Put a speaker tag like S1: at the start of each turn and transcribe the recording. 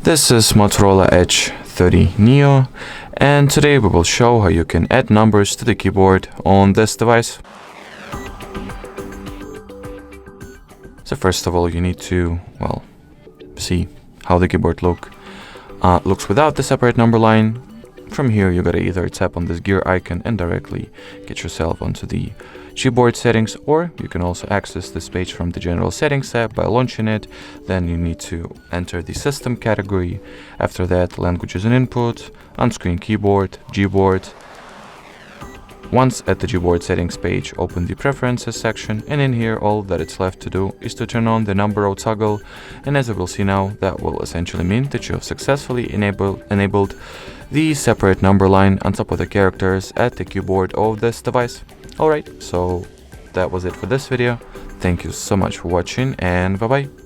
S1: This is Motorola Edge 30 Neo, and today we will show how you can add numbers to the keyboard on this device. So first of all, you need to, see how the keyboard looks without the separate number line. From here, you gotta either tap on this gear icon and directly get yourself onto the keyboard settings, or you can also access this page from the general settings tab by launching it. Then you need to enter the system category. After that, languages and input, on-screen keyboard, Gboard. Once at the Gboard settings page, open the preferences section, and in here all that it's left to do is to turn on the number row toggle, and as we will see now, that will essentially mean that you have successfully enabled the separate number line on top of the characters at the keyboard of this device. Alright, so that was it for this video. Thank you so much for watching, and bye bye.